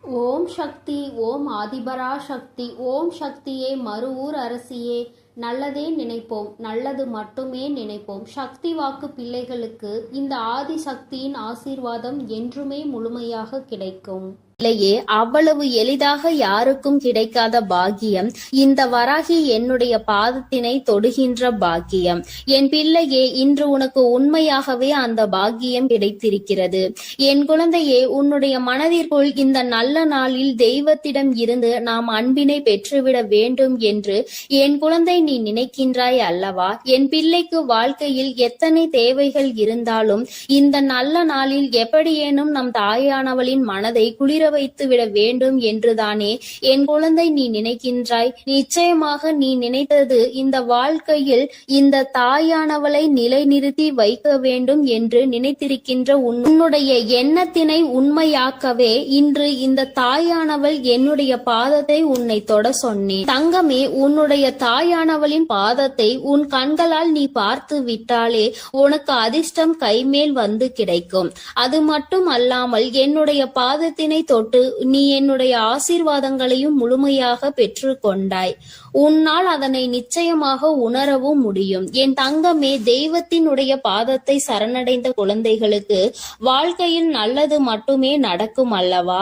ஓம் சக்தி. ஓம் ஆதிபரா சக்தி. ஓம் சக்தியே, மறுவூர் அரசியே. நல்லதே நினைப்போம், நல்லது மட்டுமே நினைப்போம். சக்தி வாக்கு பிள்ளைகளுக்கு இந்த ஆதி சக்தியின் ஆசீர்வாதம் என்றுமே முழுமையாக கிடைக்கும். இல்லையே, அவ்வளவு எளிதாக யாருக்கும் கிடைக்காத பாக்கியம் இந்த வராகி என்னுடைய பாதத்தினை தொடுகின்ற பாக்கியம். என் பிள்ளையே, இன்று உனக்கு உண்மையாகவே அந்த பாக்கியம் கிடைத்திருக்கிறது. என் குழந்தையே, உன்னுடைய மனதிற்குள் இந்த நல்ல நாளில் தெய்வத்திடம் இருந்து நாம் அன்பினை பெற்றுவிட வேண்டும் என்று என் குழந்தை நீ நினைக்கின்றாய் அல்லவா? என் பிள்ளைக்கு வாழ்க்கையில் எத்தனை தேவைகள் இருந்தாலும் இந்த நல்ல நாளில் எப்படியேனும் நம் தாயானவளின் மனதை குளிர வைத்து விட வேண்டும் என்றுதானே என் குழந்தை நீ நினைக்கின்றாய். நிச்சயமாக நீ நினைத்தது இந்த வாழ்க்கையில் இந்த தாயானவளை நிலைநிறுத்தி வைக்க வேண்டும் என்று நினைத்திருக்கின்ற உன்னுடைய எண்ணத்தினை உண்மையாக்கவே இன்று இந்த தாயானவள் என்னுடைய பாதத்தை உன்னை தொட சொன்னேன். தங்கமே, உன்னுடைய தாயானவளின் பாதத்தை உன் கண்களால் நீ பார்த்து விட்டாலே உனக்கு அதிர்ஷ்டம் கைமேல் வந்து கிடைக்கும். அது மட்டும் அல்லாமல் என்னுடைய பாதத்தினை தொட்டு நீ என்னுடைய ஆசீர்வாதங்களையும் முழுமையாக பெற்று கொண்டாய். உன்னால் அதனை நிச்சயமாக உணரவும் முடியும். என் தங்கமே, தெய்வத்தினுடைய பாதத்தை சரணடைந்த குழந்தைகளுக்கு வாழ்க்கையில் நல்லது மட்டுமே நடக்கும் அல்லவா?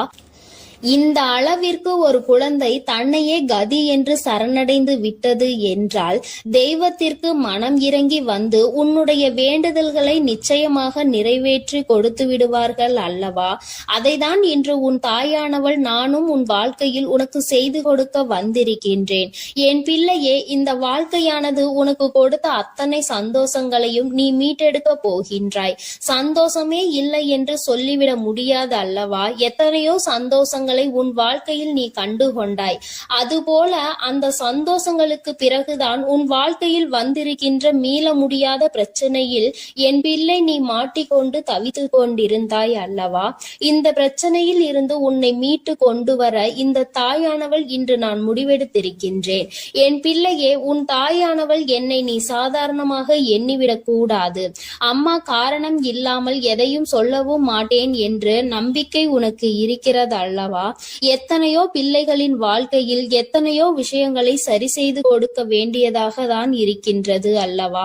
இந்த அளவிற்கு ஒரு குழந்தை தன்னையே கதி என்று சரணடைந்து விட்டது என்றால் தெய்வத்திற்கு மனம் இறங்கி வந்து உன்னுடைய வேண்டுதல்களை நிச்சயமாக நிறைவேற்றி கொடுத்து விடுவார்கள் அல்லவா? அதைதான் இன்று உன் தாயானவள் நானும் உன் வாழ்க்கையில் உனக்கு செய்து கொடுக்க வந்திருக்கின்றேன். என் பிள்ளையே, இந்த வாழ்க்கையானது உனக்கு கொடுத்த அத்தனை சந்தோஷங்களையும் நீ மீட்டெடுக்க போகின்றாய். சந்தோஷமே இல்லை என்று சொல்லிவிட முடியாது அல்லவா? எத்தனையோ சந்தோஷங்கள் உன் வாழ்க்கையில் நீ கண்டு கொண்டாய். அதுபோல அந்த சந்தோஷங்களுக்கு பிறகுதான் உன் வாழ்க்கையில் வந்திருக்கின்ற மீள முடியாத பிரச்சனையில் என் பிள்ளை நீ மாட்டிக்கொண்டு தவித்து கொண்டிருந்தாய் அல்லவா? இந்த பிரச்சனையில் இருந்து உன்னை மீட்டு கொண்டு வர இந்த தாயானவள் இன்று நான் முடிவெடுத்திருக்கின்றேன். என் பிள்ளையே, உன் தாயானவள் என்னை நீ சாதாரணமாக எண்ணிவிடக் கூடாது. அம்மா காரணம் இல்லாமல் எதையும் சொல்லவும் மாட்டேன் என்று நம்பிக்கை உனக்கு இருக்கிறது அல்லவா? எத்தனையோ பிள்ளைகளின் வாழ்க்கையில் எத்தனையோ விஷயங்களை சரி செய்து கொடுக்க வேண்டியதாக தான் இருக்கின்றது அல்லவா?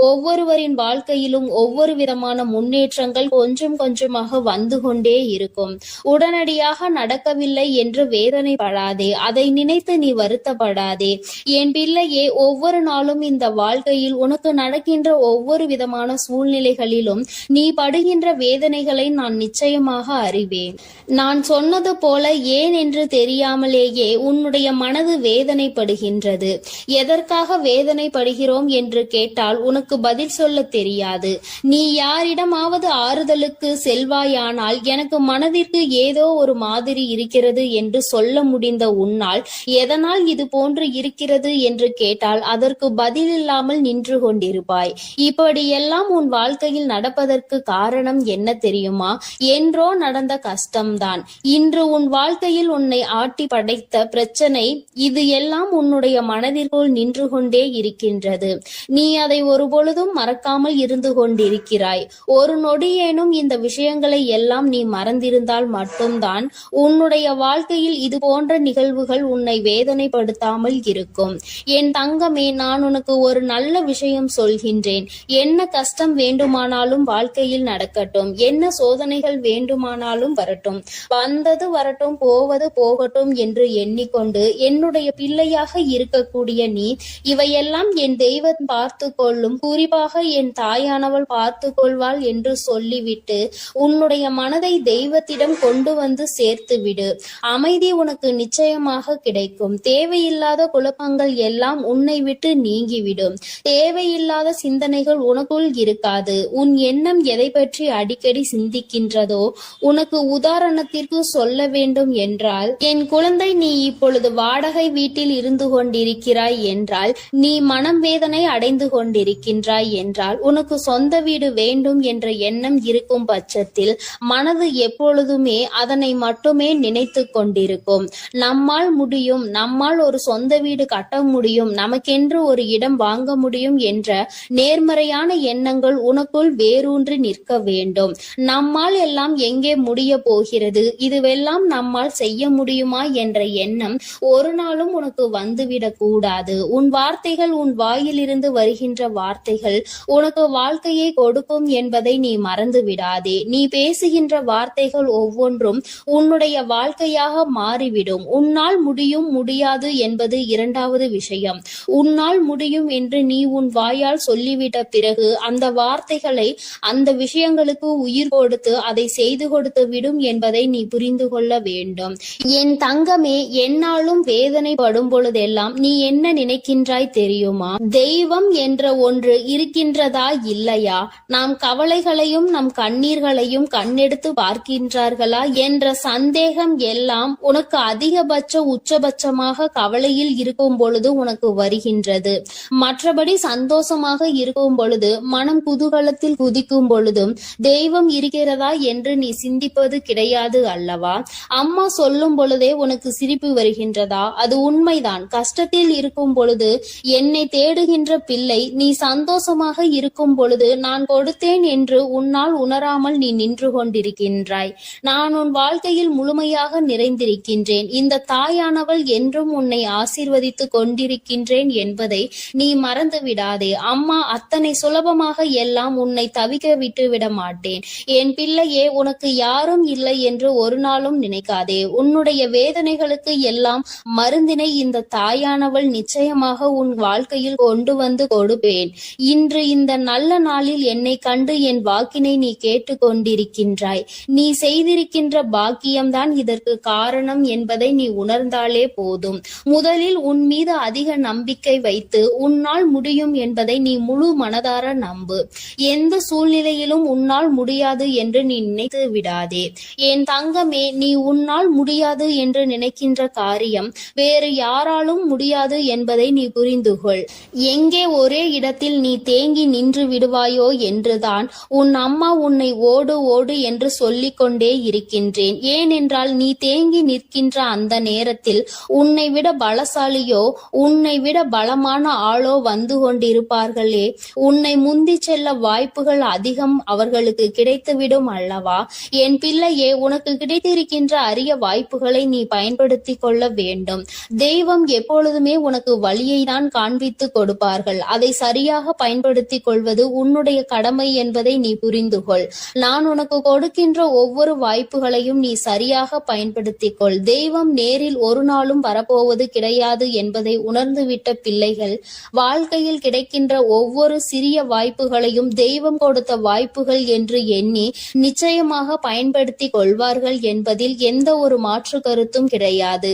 ஒவ்வொருவரின் வாழ்க்கையிலும் ஒவ்வொரு விதமான முன்னேற்றங்கள் கொஞ்சம் கொஞ்சமாக வந்து கொண்டே இருக்கும். உடனடியாக நடக்கவில்லை என்று வேதனைப்படாதே, அதை நினைத்து நீ வருத்தப்படாதே. என் பிள்ளையே, ஒவ்வொரு நாளும் இந்த வாழ்க்கையில் உனக்கு நடக்கின்ற ஒவ்வொரு விதமான சூழ்நிலைகளிலும் நீ படுகின்ற வேதனைகளை நான் நிச்சயமாக அறிவேன். நான் சொன்னது போல ஏன் என்று தெரியாமலேயே உன்னுடைய மனது வேதனைப்படுகின்றது. எதற்காக வேதனைப்படுகிறோம் என்று கேட்டால் உனக்கு பதில் சொல்ல தெரியாது. நீ யாரிடமாவது ஆறுதலுக்கு செல்வாயானால் எனக்கு மனதிற்கு ஏதோ ஒரு மாதிரி இருக்கிறது என்று சொல்ல முடிந்த உன்னால் எதனால் இது போன்று இருக்கிறது என்று கேட்டால் அதற்கு பதில் இல்லாமல் நின்று கொண்டிருப்பாய். இப்படியெல்லாம் உன் வாழ்க்கையில் நடப்பதற்கு காரணம் என்ன தெரியுமா? என்றோ நடந்த கஷ்டம்தான் இன்று உன் வாழ்க்கையில் உன்னை ஆட்டி படைத்த பிரச்சனை. இது எல்லாம் உன்னுடைய மனதிற்குள் நின்று கொண்டே இருக்கின்றது. நீ அதை ஒரு பொழுதும் மறக்காமல் இருந்து கொண்டிருக்கிறாய். ஒரு நொடியேனும் இந்த விஷயங்களை எல்லாம் நீ மறந்திருந்தால் மட்டும்தான் உன்னுடைய வாழ்க்கையில் இது போன்ற நிகழ்வுகள் உன்னை வேதனைப்படுத்தாமல் இருக்கும். என் தங்கமே, நான் உனக்கு ஒரு நல்ல விஷயம் சொல்கின்றேன். என்ன கஷ்டம் வேண்டுமானாலும் வாழ்க்கையில் நடக்கட்டும், என்ன சோதனைகள் வேண்டுமானாலும் வரட்டும், வந்தது வரட்டும், போவது போகட்டும் என்று எண்ணிக்கொண்டு என்னுடைய பிள்ளையாக இருக்கக்கூடிய நீ இவையெல்லாம் என் தெய்வம் பார்த்து கொள்ளும், குறிப்பாக என் தாயானவள் பார்த்து கொள்வாள் என்று சொல்லிவிட்டு உன்னுடைய மனதை தெய்வத்திடம் கொண்டு வந்து சேர்த்து விடு. அமைதி உனக்கு நிச்சயமாக கிடைக்கும். தேவையில்லாத குழப்பங்கள் எல்லாம் உன்னை விட்டு நீங்கிவிடும். தேவையில்லாத சிந்தனைகள் உனக்குள் இருக்காது. உன் எண்ணம் எதை பற்றி அடிக்கடி சிந்திக்கின்றதோ, உனக்கு உதாரணத்திற்கு சொல்ல வேண்டும் என்றால், என் குழந்தை, நீ இப்பொழுது வாடகை வீட்டில் இருந்து கொண்டிருக்கிறாய் என்றால், நீ மனம் வேதனை அடைந்து கொண்டிருக்கின்றாய் என்றால், உனக்கு சொந்த வீடு வேண்டும் என்ற எண்ணம் இருக்கும் பட்சத்தில் மனது எப்பொழுதுமே அதனை மட்டுமே நினைத்து கொண்டிருக்கும். நம்மால் முடியும், நம்மால் ஒரு சொந்த வீடு கட்ட முடியும், நமக்கென்று ஒரு இடம் வாங்க முடியும் என்ற நேர்மறையான எண்ணங்கள் உனக்குள் வேரூன்றி நிற்க வேண்டும். நம்மால் எல்லாம் எங்கே முடிய போகிறது, இதுவெல்லாம் நம்மால் செய்ய முடியுமா என்ற எண்ணம் ஒரு நாளும் உனக்கு வந்துவிடக் கூடாது. உன் வார்த்தைகள், உன் வாயிலிருந்து வருகின்ற வார்த்தைகள் உனக்கு வாழ்க்கையை கொடுக்கும் என்பதை நீ மறந்து விடாதே. நீ பேசுகின்ற வார்த்தைகள் ஒவ்வொன்றும் உன்னுடைய வாழ்க்கையாக மாறிவிடும். உன்னால் முடியும் முடியாது என்பது இரண்டாவது விஷயம். உன்னால் முடியும் என்று நீ உன் வாயால் சொல்லிவிட்ட பிறகு அந்த வார்த்தைகளை, அந்த விஷயங்களுக்கு உயிர் கொடுத்து அதை செய்து கொடுத்து விடும் என்பதை நீ புரிந்து கொள்ள வேண்டும். என் தங்கமே, என்னாலும் வேதனைப்படும் பொழுதெல்லாம் நீ என்ன நினைக்கின்றாய் தெரியுமா? தெய்வம் என்ற ஒன்று இருக்கின்றதா இல்லையா? நாம் கவலைகளையும் நம் கண்ணீர்களையும் கண்ணெடுத்து பார்க்கின்றார்களா என்ற சந்தேகம் எல்லாம் உனக்கு அதிகபட்ச உச்சபட்சமாக கவலையில் இருக்கும் பொழுது உனக்கு வருகின்றது. மற்றபடி சந்தோஷமாக இருக்கும் பொழுது, மனம் குதூகலத்தில் குதிக்கும் பொழுதும் தெய்வம் இருக்கிறதா என்று நீ சிந்திப்பது கிடையாது அல்லவா? அம்மா சொல்லும் பொழுதே உனக்கு சிரிப்பு வருகின்றதா? அது உண்மைதான். கஷ்டத்தில் இருக்கும் பொழுது என்னை தேடுகின்ற பிள்ளை, நீ சந்தோஷமாக இருக்கும் பொழுது நான் கொடுத்தேன் என்று உன்னால் உணராமல் நீ நின்று கொண்டிருக்கின்றாய். நான் உன் வாழ்க்கையில் முழுமையாக நிறைந்திருக்கின்றேன். இந்த தாயானவள் என்றும் உன்னை ஆசீர்வதித்து கொண்டிருக்கின்றேன் என்பதை நீ மறந்து விடாதே. அம்மா அத்தனை சுலபமாக எல்லாம் உன்னை தவிக்க விட்டு விட மாட்டேன். என் பிள்ளையே, உனக்கு யாரும் இல்லை என்று ஒரு நாளும் நினைக்காதே. உன்னுடைய வேதனைகளுக்கு எல்லாம் மருந்தினை இந்த தாயானவள் நிச்சயமாக உன் வாழ்க்கையில் கொண்டு வந்து கொடுப்பேன். இன்று இந்த நல்ல நாளில் என்னை கண்டு என் வாக்கினை நீ கேட்டு கொண்டிருக்கின்றாய். நீ செய்திருக்கின்ற பாக்கியம்தான் இதற்கு காரணம் என்பதை நீ உணர்ந்தாலே போதும். முதலில் உன் மீது அதிக நம்பிக்கை வைத்து உன்னால் முடியும் என்பதை நீ முழு மனதார நம்பு. எந்த சூழ்நிலையிலும் உன்னால் முடியாது என்று நீ நினைத்து விடாதே. என் தங்கமே, நீ உன்னால் முடியாது என்று நினைக்கின்ற காரியம் வேறு யாராலும் முடியாது என்பதை நீ புரிந்து கொள். எங்கே ஒரே இடத்தில் நீ தேங்கி நின்று விடுவாயோ என்றுதான் உன் அம்மா உன்னை ஓடு ஓடு என்று சொல்லிக் கொண்டே இருக்கின்றேன். ஏனென்றால் நீ தேங்கி நிற்கின்ற அந்த நேரத்தில் உன்னை விட பலசாலியோ, உன்னை விட பலமான ஆளோ வந்து கொண்டிருப்பார்களே. உன்னை முந்தி செல்ல வாய்ப்புகள் அதிகம் அவர்களுக்கு கிடைத்துவிடும் அல்லவா? என் பிள்ளையே, உனக்கு கிடைத்திருக்கின்ற அரிய வாய்ப்புகளை நீ பயன்படுத்தி கொள்ள வேண்டும். தெய்வம் எப்பொழுதுமே உனக்கு வழியை தான் காண்பித்து கொடுப்பார்கள். அதை சரியாக பயன்படுத்தி கொள்வது உன்னுடைய கடமை என்பதை நீ புரிந்து கொள். நான் உனக்கு கொடுக்கின்ற ஒவ்வொரு வாய்ப்புகளையும் நீ சரியாக பயன்படுத்திக் கொள். தெய்வம் நேரில் ஒரு நாளும் வரப்போவது கிடையாது என்பதை உணர்ந்துவிட்ட பிள்ளைகள் வாழ்க்கையில் கிடைக்கின்ற ஒவ்வொரு சிறிய வாய்ப்புகளையும் தெய்வம் கொடுத்த வாய்ப்புகள் என்று எண்ணி நிச்சயமாக பயன்படுத்தி கொள்வார்கள் என்பதில் எந்த ஒரு மாற்று கருத்தும் கிடையாது.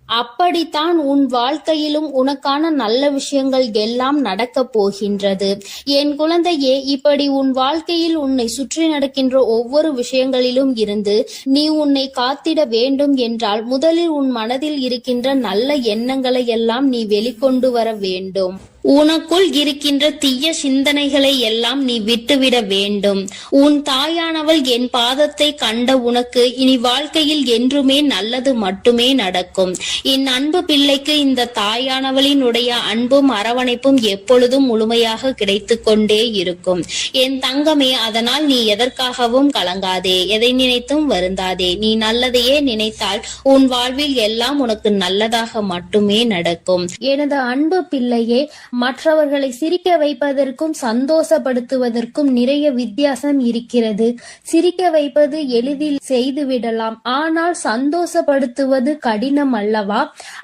அப்படித்தான் உன் வாழ்க்கையிலும் உனக்கான நல்ல விஷயங்கள் எல்லாம் நடக்கப் போகின்றது. என் குழந்தையே, இப்படி உன் வாழ்க்கையில் உன்னை சுற்றி நடக்கின்ற ஒவ்வொரு விஷயங்களிலும் இருந்து நீ உன்னை காத்திட வேண்டும் என்றால் முதலில் உன் மனதில் இருக்கின்ற நல்ல எண்ணங்களை எல்லாம் நீ வெளிக்கொண்டு வர வேண்டும். உனக்குள் இருக்கின்ற தீய சிந்தனைகளை எல்லாம் நீ விட்டுவிட வேண்டும். உன் தாயானவள் என் பாதத்தை கண்ட உனக்கு இனி வாழ்க்கையில் என்றுமே நல்லது மட்டுமே நடக்கும். என் அன்பு பிள்ளைக்கு இந்த தாயானவளினுடைய அன்பும் அரவணைப்பும் எப்பொழுதும் முழுமையாக கிடைத்து கொண்டே இருக்கும். என் தங்கமே, அதனால் நீ எதற்காகவும் கலங்காதே, எதை நினைத்தும் வருந்தாதே. நீ நல்லதையே நினைத்தால் உன் வாழ்வில் எல்லாம் உனக்கு நல்லதாக மட்டுமே நடக்கும். எனது அன்பு பிள்ளையே, மற்றவர்களை சிரிக்க வைப்பதற்கும் சந்தோஷப்படுத்துவதற்கும் நிறைய வித்தியாசம் இருக்கிறது. சிரிக்க வைப்பது எளிதில் செய்துவிடலாம், ஆனால் சந்தோஷப்படுத்துவது கடினம் அல்லவா?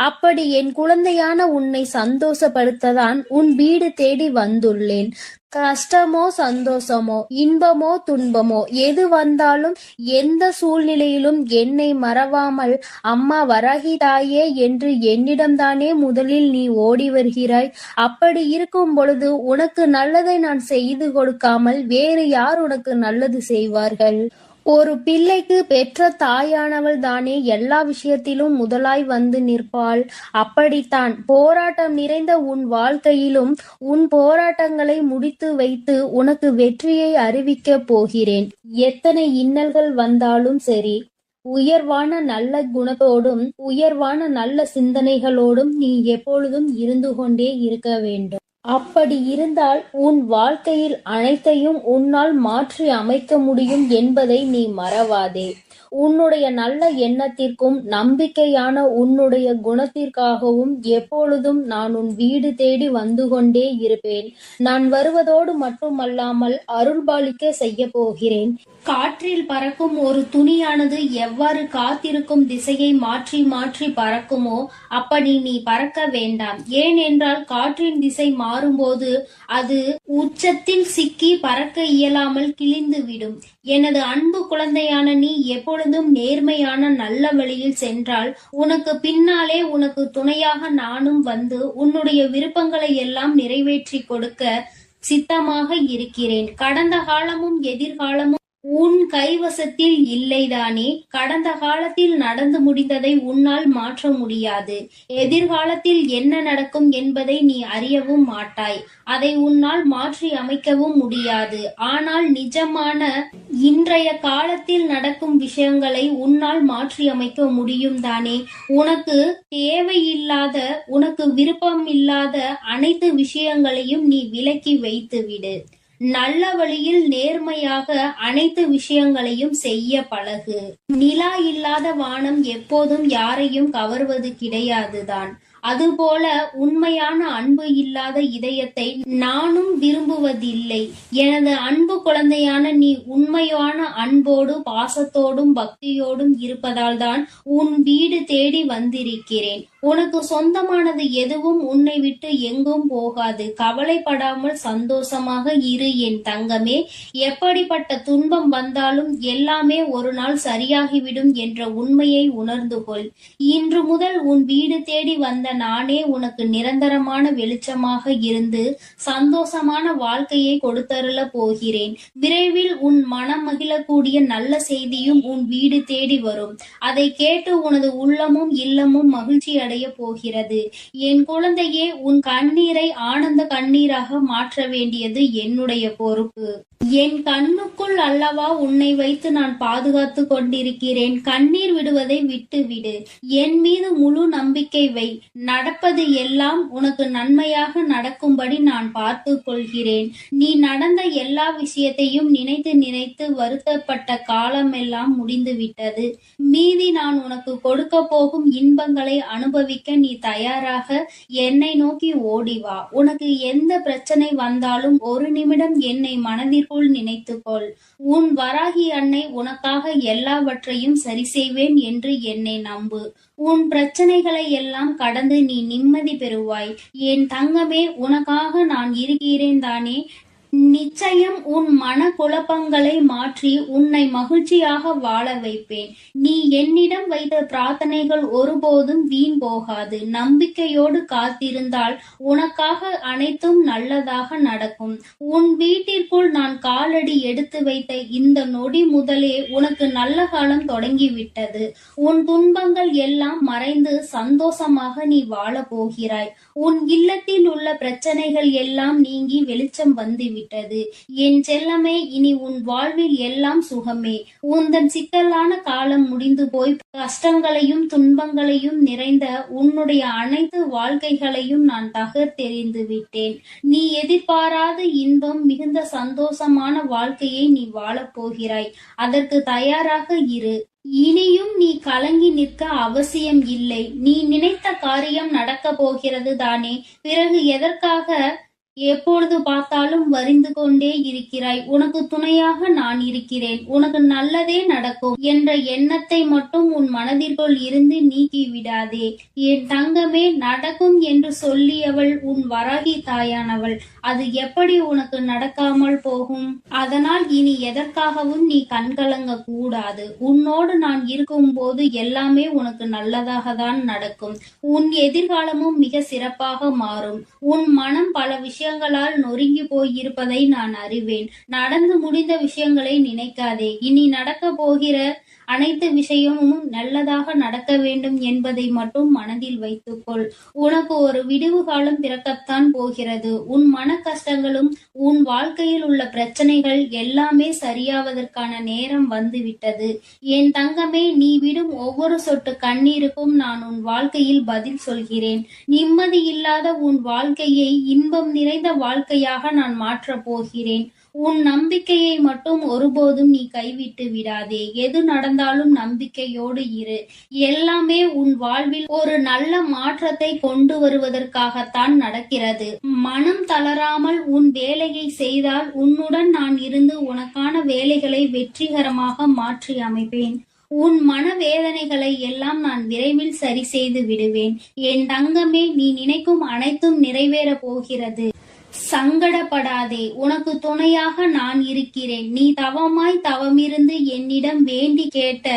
அப்படி என் குழந்தையான உன்னை சந்தோஷப்படுத்ததான் உன் வீடு தேடி வந்துள்ளேன். கஷ்டமோ சந்தோஷமோ, இன்பமோ துன்பமோ, எது வந்தாலும் எந்த சூழ்நிலையிலும் என்னை மறவாமல் அம்மா வராகி தாயே என்று என்னிடம்தானே முதலில் நீ ஓடி வருகிறாய். அப்படி இருக்கும் பொழுது உனக்கு நல்லதை நான் செய்து கொடுக்காமல் வேறு யார் உனக்கு நல்லது செய்வார்கள்? ஒரு பிள்ளைக்கு பெற்ற தாயானவள் தானே எல்லா விஷயத்திலும் முதலாய் வந்து நிற்பாள். அப்படித்தான் போராட்டம் நிறைந்த உன் வாழ்க்கையிலும் உன் போராட்டங்களை முடித்து வைத்து உனக்கு வெற்றியை அறிவிக்கப் போகிறேன். எத்தனை இன்னல்கள் வந்தாலும் சரி, உயர்வான நல்ல குணத்தோடும் உயர்வான நல்ல சிந்தனைகளோடும் நீ எப்பொழுதும் இருந்து கொண்டே இருக்க வேண்டும். அப்படி இருந்தால் உன் வாழ்க்கையில் அனைத்தையும் உன்னால் மாற்றி அமைக்க முடியும் என்பதை நீ மறவாதே. உன்னுடைய நல்ல எண்ணத்திற்கும் நம்பிக்கையான உன்னுடைய குணத்திற்காகவும் எப்பொழுதும் நான் உன் வீடு தேடி வந்து கொண்டே இருப்பேன். நான் வருவதோடு மட்டுமல்லாமல் அருள்பாலிக்க செய்ய போகிறேன். காற்றில் பறக்கும் ஒரு துணியானது எவ்வாறு காத்திருக்கும் திசையை மாற்றி மாற்றி பறக்குமோ அப்படி நீ பறக்க வேண்டாம். ஏனென்றால் காற்றின் திசை மாறும்போது அது உச்சத்தில் சிக்கி பறக்க இயலாமல் கிழிந்துவிடும். எனது அன்பு குழந்தையான நீ எப்பொழுதும் நேர்மையான நல்ல வழியில் சென்றால் உனக்கு பின்னாலே உனக்கு துணையாக நானும் வந்து உன்னுடைய விருப்பங்களை எல்லாம் நிறைவேற்றி கொடுக்க சித்தமாக இருக்கிறேன். கடந்த காலமும் எதிர்காலமும் உன் கைவசத்தில் இல்லைதானே? கடந்த காலத்தில் நடந்து முடிந்ததை உன்னால் மாற்ற முடியாது. எதிர்காலத்தில் என்ன நடக்கும் என்பதை நீ அறியவும் மாட்டாய். அதை உன்னால் மாற்றி அமைக்கவும் முடியாது. ஆனால் நிஜமான இன்றைய காலத்தில் நடக்கும் விஷயங்களை உன்னால் மாற்றி அமைக்க முடியும் தானே? உனக்கு தேவையில்லாத, உனக்கு விருப்பம் இல்லாத அனைத்து விஷயங்களையும் நீ விலக்கி வைத்து விடு. நல்ல வழியில் நேர்மையாக அனைத்து விஷயங்களையும் செய்ய பழகு. நிலா இல்லாத வானம் எப்போதும் யாரையும் கவர்வது கிடையாதுதான். அதுபோல உண்மையான அன்பு இல்லாத இதயத்தை நானும் விரும்புவதில்லை. எனது அன்பு குழந்தையான நீ உண்மையான அன்போடு பாசத்தோடும் பக்தியோடும் இருப்பதால் தான் உன் வீடு தேடி வந்திருக்கிறேன். உனக்கு சொந்தமானது எதுவும் உன்னை விட்டு எங்கும் போகாது. கவலைப்படாமல் சந்தோஷமாக இரு என் தங்கமே. எப்படிப்பட்ட துன்பம் வந்தாலும் எல்லாமே ஒரு நாள் சரியாகிவிடும் என்ற உண்மையை உணர்ந்து கொள். இன்று முதல் உன் வீடு தேடி வந்த நானே உனக்கு நிரந்தரமான வெளிச்சமாக இருந்து சந்தோஷமான வாழ்க்கையை கொடுத்தருள போகிறேன். விரைவில் உன் மனம் மகிழக்கூடிய நல்ல செய்தியும் உன் வீடு தேடி வரும். அதை கேட்டு உனது உள்ளமும் இல்லமும் மகிழ்ச்சி அடைய போகிறது. என் குழந்தையே, உன் கண்ணீரை ஆனந்த கண்ணீராக மாற்ற வேண்டியது என்னுடைய பொறுப்பு. என் கண்ணுக்குள் அல்லவா உன்னை வைத்து நான் பாதுகாத்து கொண்டிருக்கிறேன். கண்ணீர் விடுவதை விட்டுவிடு. என் மீது முழு நம்பிக்கை வை. நடப்பது எல்லாம் உனக்கு நன்மையாக நடக்கும்படி நான் பார்த்து கொள்கிறேன். நீ நடந்த எல்லா விஷயத்தையும் நினைத்து நினைத்து வருத்தப்பட்ட காலமெல்லாம் முடிந்து விட்டது. மீதி நான் உனக்கு கொடுக்க போகும் இன்பங்களை அனுபவிக்க நீ தயாராக என்னை நோக்கி ஓடிவா. உனக்கு எந்த பிரச்சனை வந்தாலும் ஒரு நிமிடம் என்னை மனதிற்குள் நினைத்துக்கொள். உன் வராகி அன்னை உனக்காக எல்லாவற்றையும் சரி செய்வேன் என்று என்னை நம்பு. உன் பிரச்சனைகளை எல்லாம் கடந்து நீ நிம்மதி பெறுவாய். என் தங்கமே, உனக்காக நான் இருக்கிறேன் தானே? நிச்சயம் உன் மன குழப்பங்களை மாற்றி உன்னை மகிழ்ச்சியாக வாழ வைப்பேன். நீ என்னிடம் வைத்த பிரார்த்தனைகள் ஒருபோதும் வீண் போகாது. நம்பிக்கையோடு காத்திருந்தால் உனக்காக அனைத்தும் நல்லதாக நடக்கும். உன் வீட்டிற்குள் நான் காலடி எடுத்து வைத்த இந்த நொடி முதலே உனக்கு நல்ல காலம் தொடங்கிவிட்டது. உன் துன்பங்கள் எல்லாம் மறைந்து சந்தோஷமாக நீ வாழ போகிறாய். உன் இல்லத்தில் உள்ள பிரச்சனைகள் எல்லாம் நீங்கி வெளிச்சம் வந்துவிட்டது. என் செல்லமே, இனி உன் வாழ்வில் எல்லாம் சுகமே. உந்தன் சிக்கலான காலம் முடிந்து போய் கஷ்டங்களையும் துன்பங்களையும் நிறைந்த உன்னுடைய அனைத்து வாழ்க்கைகளையும் நான் தகர்த்தெறிந்து விட்டேன். நீ எதிர்பாராத இன்பம் மிகுந்த சந்தோஷமான வாழ்க்கையை நீ வாழப் போகிறாய். அதற்கு தயாராக இரு. இனியும் நீ கலங்கி நிற்க அவசியம் இல்லை. நீ நினைத்த காரியம் நடக்க போகிறது தானே? பிறகு எதற்காக எப்பொழுது பார்த்தாலும் வரிந்து கொண்டே இருக்கிறாய்? உனக்கு துணையாக நான் இருக்கிறேன். உனக்கு நல்லதே நடக்கும் என்ற எண்ணத்தை மட்டும் உன் மனதிற்குள் இருந்து நீக்கி விடாதே. என் தங்கமே, நடக்கும் என்று சொல்லியவள் உன் வராகி தாயானவள். அது எப்படி உனக்கு நடக்காமல் போகும்? அதனால் இனி எதற்காகவும் நீ கண்கலங்க கூடாது. உன்னோடு நான் இருக்கும் போது எல்லாமே உனக்கு நல்லதாக தான் நடக்கும். உன் எதிர்காலமும் மிக சிறப்பாக மாறும். உன் மனம் பல விஷயங்களால் நொறுங்கி போயிருப்பதை நான் அறிவேன். நடந்து முடிந்த விஷயங்களை நினைக்காதே. இனி நடக்க போகிற அனைத்து விஷயமும் நல்லதாக நடக்க வேண்டும் என்பதை மட்டும் மனதில் வைத்துக்கொள். உனக்கு ஒரு விடிவு காலம் பிறக்கத்தான் போகிறது. உன் மன கஷ்டங்களும் உன் வாழ்க்கையில் உள்ள பிரச்சனைகள் எல்லாமே சரியாவதற்கான நேரம் வந்துவிட்டது. என் தங்கமே, நீ விடும் ஒவ்வொரு சொட்டு கண்ணீருக்கும் நான் உன் வாழ்க்கையில் பதில் சொல்கிறேன். நிம்மதி இல்லாத உன் வாழ்க்கையை இன்பம் நிறைந்த வாழ்க்கையாக நான் மாற்றப் போகிறேன். உன் நம்பிக்கையை மட்டும் ஒருபோதும் நீ கைவிட்டு விடாதே. எது நடந்தாலும் நம்பிக்கையோடு இரு. எல்லாமே உன் வாழ்வில் ஒரு நல்ல மாற்றத்தை கொண்டு வருவதற்காகத்தான் நடக்கிறது. மனம் தளராமல் உன் வேலையை செய்தால் உன்னுடன் நான் இருந்து உனக்கான வேலைகளை வெற்றிகரமாக மாற்றி அமைப்பேன். உன் மனவேதனைகளை எல்லாம் நான் விரைவில் சரி செய்து விடுவேன். என் தங்கமே, நீ நினைக்கும் அனைத்தும் நிறைவேற போகிறது. சங்கடப்படாதே, உனக்கு துணையாக நான் இருக்கிறேன். நீ தவமிருந்து என்னிடம் வேண்டி கேட்ட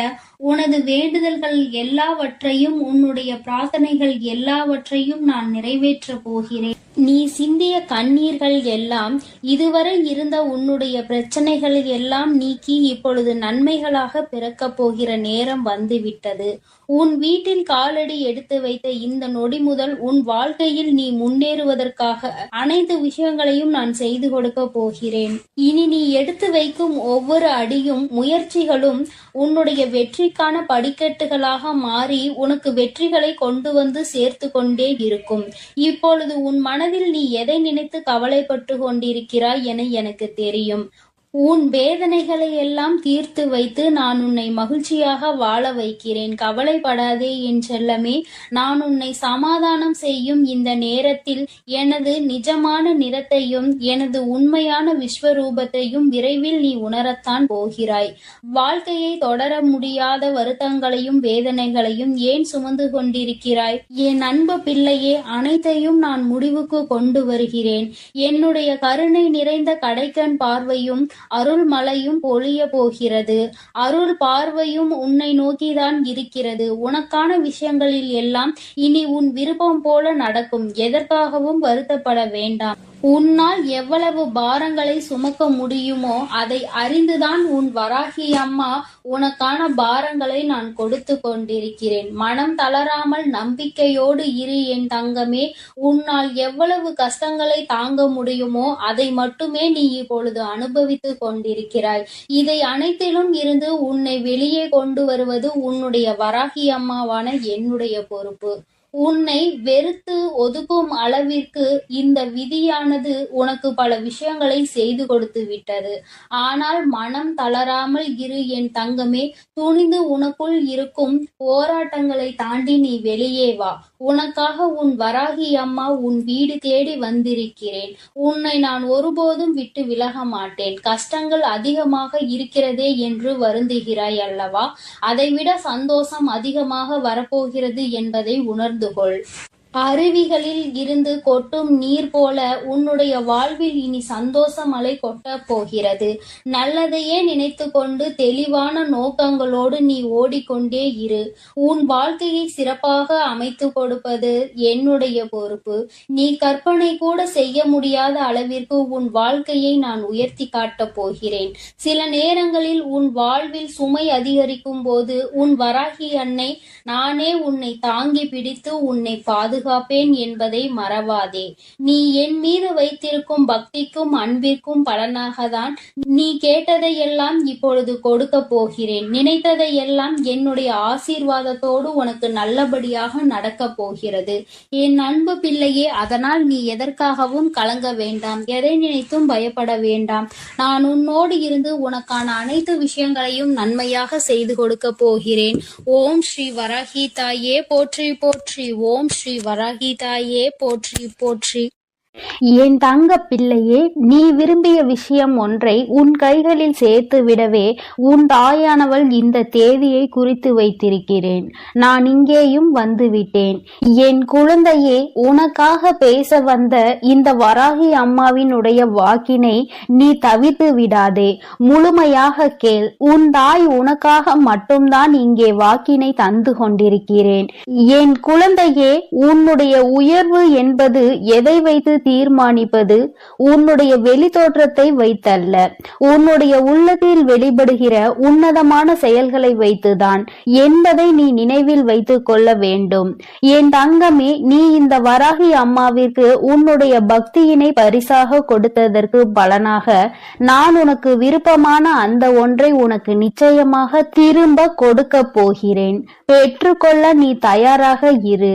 உனது வேண்டுதல்கள் எல்லாவற்றையும், உன்னுடைய பிரார்த்தனைகள் எல்லாவற்றையும் நான் நிறைவேற்ற போகிறேன். நீ சிந்திய கண்ணீர்கள் எல்லாம், இதுவரை இருந்த உன்னுடைய பிரச்சனைகள் எல்லாம் நீக்கி இப்பொழுது நன்மைகளாக பிறக்கப் போகிற நேரம் வந்துவிட்டது. உன் வீட்டில் காலடி எடுத்து வைத்த இந்த நொடி முதல் உன் வாழ்க்கையில் நீ முன்னேறுவதற்காக அனைத்து விஷயங்களையும் நான் செய்து கொடுக்க போகிறேன். இனி நீ எடுத்து வைக்கும் ஒவ்வொரு அடியும் முயற்சிகளும் உன்னுடைய வெற்றிக்கான படிக்கட்டுகளாக மாறி உனக்கு வெற்றிகளை கொண்டு வந்து சேர்த்து கொண்டே இருக்கும். இப்பொழுது உன் மனதில் நீ எதை நினைத்து கவலைப்பட்டு கொண்டிருக்கிறாய் என எனக்கு தெரியும். உன் வேதனைகளை எல்லாம் தீர்த்து வைத்து நான் உன்னை மகிழ்ச்சியாக வாழ வைக்கிறேன். கவலைப்படாதே என் செல்லமே. நான் உன்னை சமாதானம் செய்யும் இந்த நேரத்தில் எனது நிஜமான நிறத்தையும் எனது உண்மையான விஸ்வரூபத்தையும் விரைவில் நீ உணரத்தான் போகிறாய். வாழ்க்கையை தொடர முடியாத வருத்தங்களையும் வேதனைகளையும் ஏன் சுமந்து கொண்டிருக்கிறாய்? என் அன்பு பிள்ளையே, அனைத்தையும் நான் முடிவுக்கு கொண்டு வருகிறேன். என்னுடைய கருணை நிறைந்த கடைக்கண் பார்வையும் அருள் மழையும் பொழிய போகிறது. அருள் பார்வையும் உன்னை நோக்கிதான் இருக்கிறது. உனக்கான விஷயங்களில் எல்லாம் இனி உன் விருப்பம் போல நடக்கும். எதற்காகவும் வருத்தப்பட வேண்டாம். உன்னால் எவ்வளவு பாரங்களை சுமக்க முடியுமோ அதை அறிந்துதான் உன் வராகி அம்மா உனக்கான பாரங்களை நான் கொடுத்து கொண்டிருக்கிறேன். மனம் தளராமல் நம்பிக்கையோடு இரு என் தங்கமே. உன்னால் எவ்வளவு கஷ்டங்களை தாங்க முடியுமோ அதை மட்டுமே நீ இப்பொழுது அனுபவித்து கொண்டிருக்கிறாய். இதை அனைத்திலும் இருந்து உன்னை வெளியே கொண்டு வருவது உன்னுடைய வராகி அம்மாவான என்னுடைய பொறுப்பு. உன்னை வெறுத்து ஒதுக்கும் அளவிற்கு இந்த விதியானது உனக்கு பல விஷயங்களை செய்து கொடுத்து விட்டது. ஆனால் மனம் தளராமல் இரு என் தங்கமே. துணிந்து உனக்குள் இருக்கும் போராட்டங்களை தாண்டி நீ வெளியே வா. உனக்காக உன் வராகி அம்மா உன் வீடு தேடி வந்திருக்கிறேன். உன்னை நான் ஒருபோதும் விட்டு விலக மாட்டேன். கஷ்டங்கள் அதிகமாக இருக்கிறதே என்று வருந்துகிறாய் அல்லவா? அதைவிட சந்தோஷம் அதிகமாக வரப்போகிறது என்பதை உணர்ந்து கொள். அருவிகளில் இருந்து கொட்டும் நீர் போல உன்னுடைய வாழ்வில் இனி சந்தோஷ மழை கொட்டப் போகிறது. நல்லதையே நினைத்து கொண்டு தெளிவான நோக்கங்களோடு நீ ஓடிக்கொண்டே இரு. உன் வாழ்க்கையை சிறப்பாக அமைத்து கொடுப்பது என்னுடைய பொறுப்பு. நீ கற்பனை கூட செய்ய முடியாத அளவிற்கு உன் வாழ்க்கையை நான் உயர்த்தி காட்டப் போகிறேன். சில நேரங்களில் உன் வாழ்வில் சுமை அதிகரிக்கும் போது உன் வராகி அன்னை நானே உன்னை தாங்கி பிடித்து உன்னை பாதுகாப்பேன் என்பதை மறவாதே. நீ என் மீது வைத்திருக்கும் பக்திக்கும் அன்பிற்கும் பலனாகத்தான் நீ கேட்டதையெல்லாம் இப்பொழுது கொடுக்க போகிறேன். நினைத்ததையெல்லாம் என்னுடைய ஆசீர்வாதத்தோடு உனக்கு நல்லபடியாக நடக்கப் போகிறது. என் அன்பு பிள்ளையே, அதனால் நீ எதற்காகவும் கலங்க வேண்டாம். எதை நினைத்தும் பயப்பட வேண்டாம். நான் உன்னோடு இருந்து உனக்கான அனைத்து விஷயங்களையும் நன்மையாக செய்து கொடுக்க போகிறேன். ஓம் ஸ்ரீ வராகி தாயே போற்றி போற்றி. ஓம் ஸ்ரீ வராகி தாயே போற்றி போற்றி. என் தங்க பிள்ளையே, நீ விரும்பிய விஷயம் ஒன்றை உன் கைகளில் சேர்த்து விடவே உன் தாயானவள் இந்த தேதியை குறித்து வைத்திருக்கிறேன். நான் இங்கேயும் வந்துவிட்டேன். என் குழந்தையே, உனக்காக பேச வந்த இந்த வராகி அம்மாவினுடைய வாக்கினை நீ தவிர்த்து விடாதே. முழுமையாக கேள். உன் தாய் உனக்காக மட்டும்தான் இங்கே வாக்கினை தந்து கொண்டிருக்கிறேன். என் குழந்தையே, உன்னுடைய உயர்வு என்பது எதை வைத்து தீர்மானிப்பது உன்னுடைய வெளி தோற்றத்தை வைத்தல்ல, உன்னுடைய உள்ளத்தில் வெளிப்படுகிற உன்னதமான செயல்களை வைத்துதான் என்பதை நீ நினைவில் வைத்துக் கொள்ள வேண்டும். என் தங்கமே, நீ இந்த வராகி அம்மாவிற்கு உன்னுடைய பக்தியினை பரிசாக கொடுத்ததற்கு பலனாக நான் உனக்கு விருப்பமான அந்த ஒன்றை உனக்கு நிச்சயமாக திரும்ப கொடுக்க போகிறேன். பெற்றுக்கொள்ள நீ தயாராக இரு.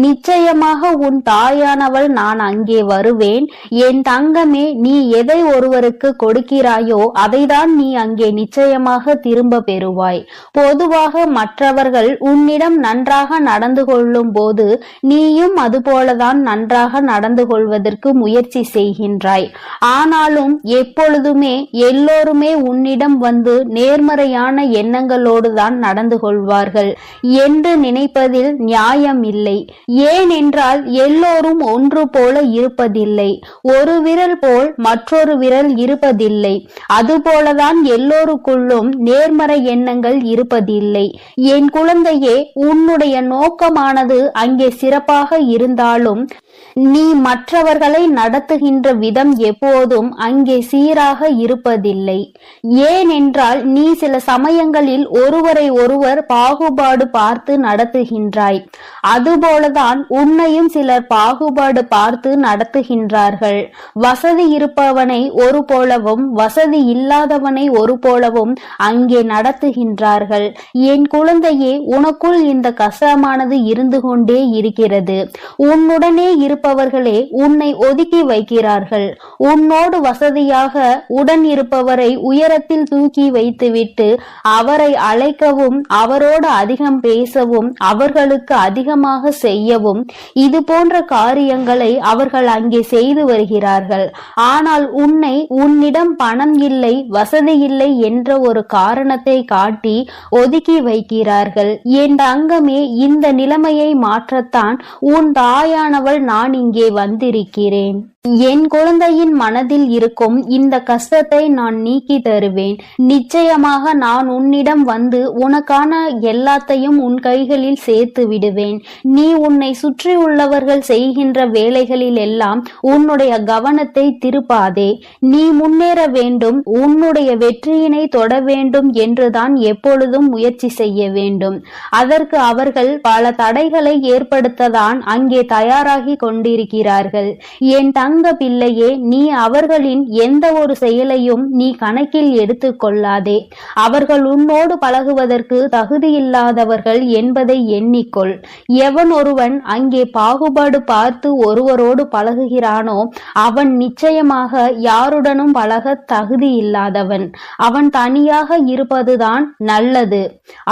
நிச்சயமாக உன் தாயானவள் நான் அங்கே வருவேன். என் தங்கமே, நீ எதை ஒருவருக்கு கொடுக்கிறாயோ அதைதான் நீ அங்கே நிச்சயமாக திரும்ப பெறுவாய். பொதுவாக மற்றவர்கள் உன்னிடம் நன்றாக நடந்து கொள்ளும் போது நீயும் அதுபோலதான் நன்றாக நடந்து கொள்வதற்கு முயற்சி செய்கின்றாய். ஆனாலும் எப்பொழுதுமே எல்லோருமே உன்னிடம் வந்து நேர்மறையான எண்ணங்களோடு தான் நடந்து கொள்வார்கள் என்று நினைப்பதில் நியாயம் இல்லை. ஏனென்றால் எல்லோரும் ஒன்று போல இருப்பதில்லை. ஒரு விரல் போல் மற்றொரு விரல் இருப்பதில்லை. அதுபோலதான் எல்லோருக்குள்ளும் நேர்மறை எண்ணங்கள் இருப்பதில்லை. என் குழந்தையே, உன்னுடைய நோக்கமானது அங்கே சிறப்பாக இருந்தாலும் நீ மற்றவர்களை நடத்துகின்ற விதம் எப்போதும் அங்கே சீராக இருப்பதில்லை. ஏனென்றால் நீ சில சமயங்களில் ஒருவரை ஒருவர் பாகுபாடு பார்த்து நடத்துகின்றாய். அதுபோலதான் உன்னையும் சிலர் பாகுபாடு பார்த்து நடத்துகின்றார்கள். வசதி இருப்பவனை ஒரு போலவும் வசதி இல்லாதவனை ஒரு போலவும் அங்கே நடத்துகின்றார்கள். என் குழந்தையே, உனக்குள் இந்த கஷ்டமானது இருந்து கொண்டே இருக்கிறது. உன்னுடனே இருப்பவர்களே உன்னை ஒதுக்கி வைக்கிறார்கள். உன்னோடு வசதியாக உடன் இருப்பவரை உயரத்தில் தூக்கி வைத்துவிட்டு அவரை அழைக்கவும் அவரோடு அதிகம் பேசவும் அவர்களுக்கு அதிகமாக செய்யவும் இது போன்ற காரியங்களை அவர்கள் அங்கே செய்து வருகிறார்கள். ஆனால் உன்னிடம் பணம் இல்லை, வசதி இல்லை என்ற ஒரு காரணத்தை காட்டி ஒதுக்கி வைக்கிறார்கள். என் தங்கமே, இந்த நிலைமையை மாற்றத்தான் உன் தாயானவள் நான் இங்கே வந்திருக்கிறேன். என் குழந்தையின் மனதில் இருக்கும் இந்த கஷ்டத்தை நான் நீக்கி தருவேன். நிச்சயமாக நான் உன்னிடம் வந்து உனக்கான எல்லாத்தையும் உன் கைகளில் சேர்த்து விடுவேன். நீ உன்னை சுற்றி உள்ளவர்கள் செய்கின்ற வேலைகளில் எல்லாம் உன்னுடைய கவனத்தை திருப்பாதே. நீ முன்னேற வேண்டும், உன்னுடைய வெற்றியினை தொட வேண்டும் என்றுதான் எப்பொழுதும் முயற்சி செய்ய வேண்டும். அதற்கு அவர்கள் பல தடைகளை ஏற்படுத்ததான் அங்கே தயாராகி கொண்டிருக்கிறார்கள். என் தங்க பிள்ளையே, நீ அவர்களின் எந்த ஒரு செயலையும் நீ கணக்கில் எடுத்துக் கொள்ளாதே. அவர்கள் உன்னோடு பழகுவதற்கு தகுதியில்லாதவர்கள் என்பதை எண்ணிக்கொள். எவன் ஒருவன் அங்கே பாகுபாடு பார்த்து ஒருவரோடு பழகுகிறானோ அவன் நிச்சயமாக யாருடனும் பழக தகுதி இல்லாதவன். அவன் தனியாக இருப்பதுதான் நல்லது.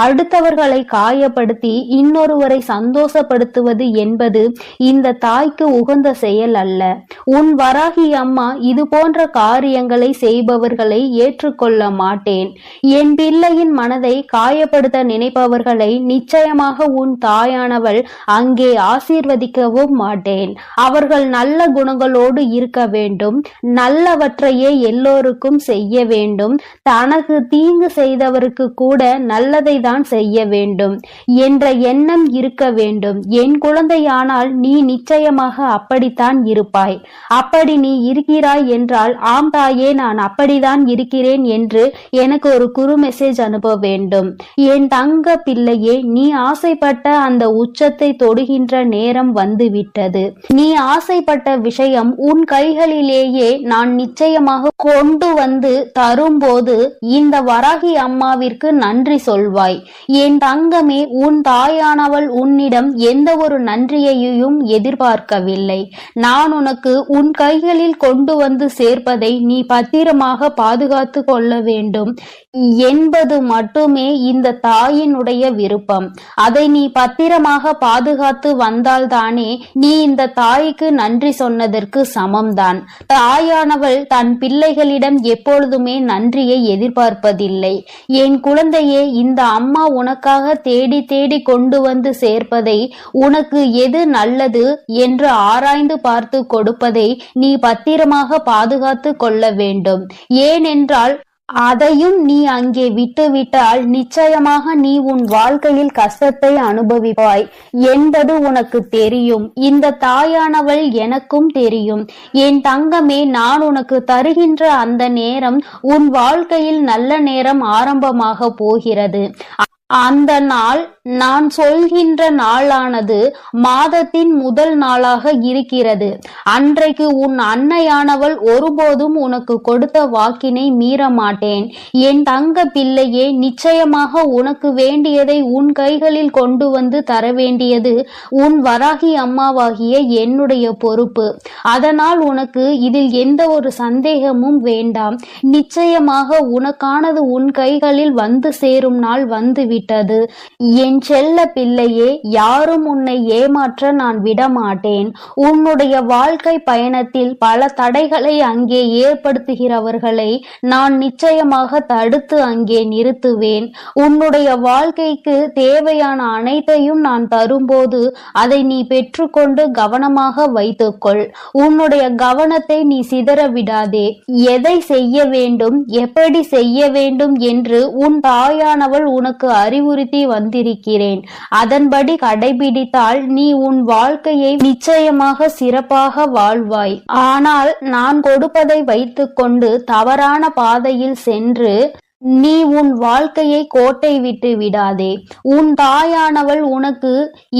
அடுத்தவர்களை காயப்படுத்தி இன்னொருவரை சந்தோஷப்படுத்துவது என்பது இந்த தாய்க்கு உகந்த செயல் அல்ல. உன் வராகி அம்மா இது போன்ற காரியங்களை செய்பவர்களை ஏற்றுக்கொள்ள மாட்டேன். என் பிள்ளையின் மனதை காயப்படுத்த நினைப்பவர்களை நிச்சயமாக உன் தாயானவள் அங்கே ஆசீர்வதிக்கவும் மாட்டேன். அவர்கள் நல்ல குணங்களோடு இருக்க வேண்டும், நல்லவற்றையே எல்லோருக்கும் செய்ய வேண்டும், தனக்கு தீங்கு செய்தவருக்கு கூட நல்லதை தான் செய்ய வேண்டும் என்ற எண்ணம் இருக்க வேண்டும். என் குழந்தையானால் நீ நிச்சயமாக அப்படித்தான் இருப்பாய். அப்படி நீ இருக்கிறாய் என்றால் ஆம் தாயே, நான் அப்படிதான் இருக்கிறேன் என்று எனக்கு ஒரு குறு மெசேஜ் அனுப்ப வேண்டும். என் தங்க பிள்ளையே, நீ ஆசைப்பட்ட அந்த உச்சத்தை தொடுகின்ற நேரம் வந்துவிட்டது. நீ ஆசைப்பட்ட விஷயம் உன் கைகளிலேயே நான் நிச்சயமாக கொண்டு வந்து தரும்போது இந்த வராகி அம்மாவிற்கு நன்றி சொல்வாய். என் தங்கமே, உன் தாயானவள் உன்னிடம் எந்த ஒரு நன்றியையும் எதிர்பார்க்கவில்லை. நான் உனக்கு உன் கைகளில் கொண்டு வந்து சேர்ப்பதை நீ பத்திரமாக பாதுகாத்து கொள்ள வேண்டும் என்பது மட்டுமே இந்த தாயினுடைய விருப்பம். அதை நீ பத்திரமாக பாதுகாத்து வந்தால்தானே நீ இந்த தாய்க்கு நன்றி சொன்னதற்கு சமம்தான். தாயானவள் தன் பிள்ளைகளிடம் எப்பொழுதுமே நன்றியை எதிர்பார்ப்பதில்லை. என் குழந்தையே, இந்த அம்மா உனக்காக தேடி தேடி கொண்டு வந்து சேர்ப்பதை, உனக்கு எது நல்லது என்று ஆராய்ந்து பார்த்து கொடுப்பதை நீ பத்திரமாக பாதுகாத்து கொள்ள வேண்டும். ஏனென்றால் அதையும் நீ அங்கே விட்டுவிட்டால் நிச்சயமாக நீ உன் வாழ்க்கையில் கஷ்டத்தை அனுபவிப்பாய் என்பது உனக்கு தெரியும். இந்த தாயானவள் எனக்கும் தெரியும். என் தங்கமே, நான் உனக்கு தருகின்ற அந்த நேரம் உன் வாழ்க்கையில் நல்ல நேரம் ஆரம்பமாக போகிறது. அந்த நாள் நான் சொல்கின்ற நாளானது மாதத்தின் முதல் நாளாக இருக்கிறது. அன்றைக்கு உன் அன்னையானவள் ஒருபோதும் உனக்கு கொடுத்த வாக்கினை மீற மாட்டேன். என் தங்க பிள்ளையே, நிச்சயமாக உனக்கு வேண்டியதை உன் கைகளில் கொண்டு வந்து தர வேண்டியது உன் வராகி அம்மாவாகிய என்னுடைய பொறுப்பு. அதனால் உனக்கு இதில் எந்த ஒரு சந்தேகமும் வேண்டாம். நிச்சயமாக உனக்கானது உன் கைகளில் வந்து சேரும் நாள் வந்துவிட்டது. என் செல்ல பிள்ளையே, யாரும் உன்னை ஏமாற்ற நான் விடமாட்டேன். உன்னுடைய வாழ்க்கை பயணத்தில் பல தடைகளை அங்கே ஏற்படுத்துகிறவர்களை நான் நிச்சயமாக தடுத்து அங்கே நிறுத்துவேன். உன்னுடைய வாழ்க்கைக்கு தேவையான அனைத்தையும் நான் தரும்போது அதை நீ பெற்றுக்கொண்டு கவனமாக வைத்துக்கொள். உன்னுடைய கவனத்தை நீ சிதற விடாதே. எதை செய்ய வேண்டும், எப்படி செய்ய வேண்டும் என்று உன் தாயானவள் உனக்கு அறிவுறுத்தி வந்திருக்கிறேன். அதன்படி கடைபிடித்தால் நீ உன் வாழ்க்கையை நிச்சயமாக சிறப்பாக வாழ்வாய். ஆனால் நான் கொடுப்பதை வைத்துக்கொண்டு தவறான பாதையில் சென்று நீ உன் வாழ்க்கையை கோட்டை விட்டு விடாதே. உன் தாயானவள் உனக்கு